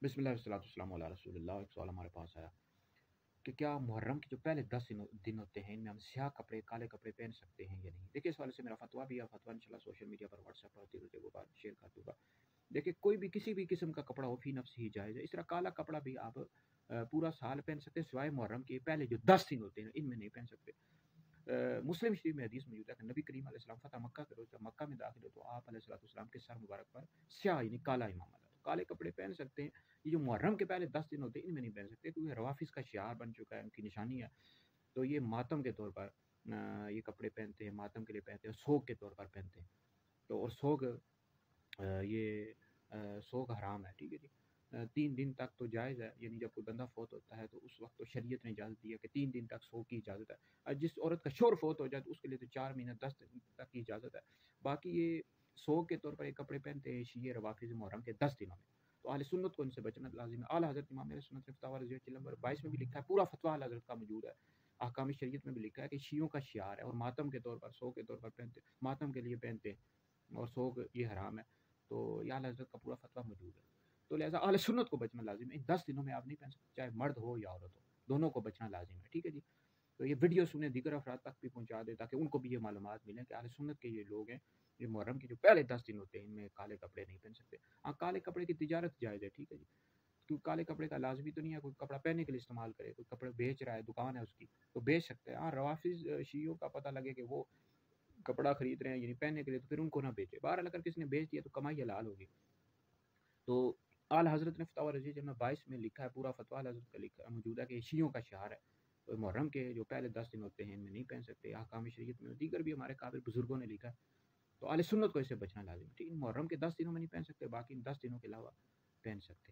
बिस्मिल्लाह वस्सलातु वस्सलामु अला रसूलिल्लाह। एक सवाल हमारे पास आया कि क्या मुहर्रम के जो पहले 10 दिन होते हैं इनमें हम स्याह कपड़े काले कपड़े पहन सकते हैं या नहीं। देखिए इस वाले से मेरा फतवा भी है, फतवा इंशाल्लाह सोशल मीडिया पर व्हाट्सएप पर होते वो बात शेयर कर दूंगा। देखिए कोई भी किसी भी किस्म का कपड़ा हो फी नफ्स ही जायज़ है। इस तरह काला कपड़ा भी आप पूरा साल पहन सकते हैं सिवाय मुहर्रम के पहले जो 10 दिन होते हैं इनमें नहीं पहन सकते। मुस्लिम शरीफ में हदीस मौजूद है कि नबी करीम अलैहिस्सलाम फतह मक्का के रोज़ जब मक्का में दाखिल हो तो आप अलैहिस्सलाम के सर मुबारक पर स्याह यानी काला इमामा था। तो काले कपड़े पहन सकते हैं। ये जो मुहर्रम के पहले 10 दिन होते हैं इनमें नहीं पहन सकते क्योंकि रवाफिज का शियार बन चुका है, उनकी निशानी है। तो ये मातम के तौर पर ये कपड़े पहनते हैं, मातम के लिए पहनते हैं, सोग के तौर पर पहनते हैं। तो और सोग सोग हराम है, ठीक है जी। 3 दिन तक तो जायज़ है, यानी जब कोई बंदा फ़ौत होता है तो उस वक्त तो शरीयत ने इजाज़त दी है कि 3 दिन तक सोग की इजाज़त है। जिस औरत का शौहर फ़ौत हो जाए तो उसके लिए तो 4 महीने 10 दिन तक की इजाज़त है। बाकी ये सोग के तौर पर ये कपड़े पहनते हैं शिये रवाफिज़ मुहर्रम के 10 दिनों में। तो अहले सुन्नत को इनसे बचना लाज़िम है। आला हज़रत इमाम अहले सुन्नत ने फ़तवा रज़ियत नंबर 22 में भी लिखा है, पूरा फ़तवा आला हज़रत का मौजूद है। अहकाम शरीयत में भी लिखा है कि शियों का शियार है और मातम के तौर पर सोग के तौर पर पहनते, मातम के लिए पहनते हैं और सोग ये हराम है। तो ये आला हज़रत का पूरा फ़तवा मौजूद है। तो लिहाज़ा अहले सुन्नत को बचना लाज़िम है। इन 10 दिनों में आप नहीं पहन सकते, चाहे मर्द हो या औरत हो, दोनों को बचना लाज़िम है, ठीक है जी। तो ये वीडियो सुने दीगर अफराद तक भी पहुँचा दें ताकि उनको भी ये मालूमात मिलें कि अहले सुन्नत के ये लोग हैं, ये मुहर्रम के जो पहले 10 दिन होते हैं इनमें काले कपड़े नहीं पहन सकते। हाँ, काले कपड़े की तिजारत जायज़ है, ठीक है जी। क्योंकि काले कपड़े का लाज़मी तो नहीं है कोई कपड़ा पहनने के लिए इस्तेमाल करे, कोई कपड़े बेच रहा है, दुकान है उसकी, तो बेच सकते हैं। हाँ, रवाफ़िज़ शियों का पता लगे कि वो कपड़ा खरीद रहे हैं यानी पहनने के लिए, तो फिर उनको ना बेचे। बहरहाल अगर किसी ने बेच दिया तो कमाई हलाल होगी। तो आला हज़रत ने फ़तवा रज़ियत नंबर 22 में लिखा है, पूरा फ़तवा आला हज़रत का लिखा मौजूद है कि ये शियों का शिआर है। तो मुहर्रम के जो पहले 10 दिन होते हैं इनमें नहीं पहन सकते। अहकाम शरीयत में दीगर भी हमारे काबिल बुज़ुर्गों ने लिखा है। तो अहले सुन्नत को इससे बचना लाज़िम है, ठीक है। मुहर्रम के 10 दिनों में नहीं पहन सकते, बाकी इन 10 दिनों के अलावा पहन सकते हैं।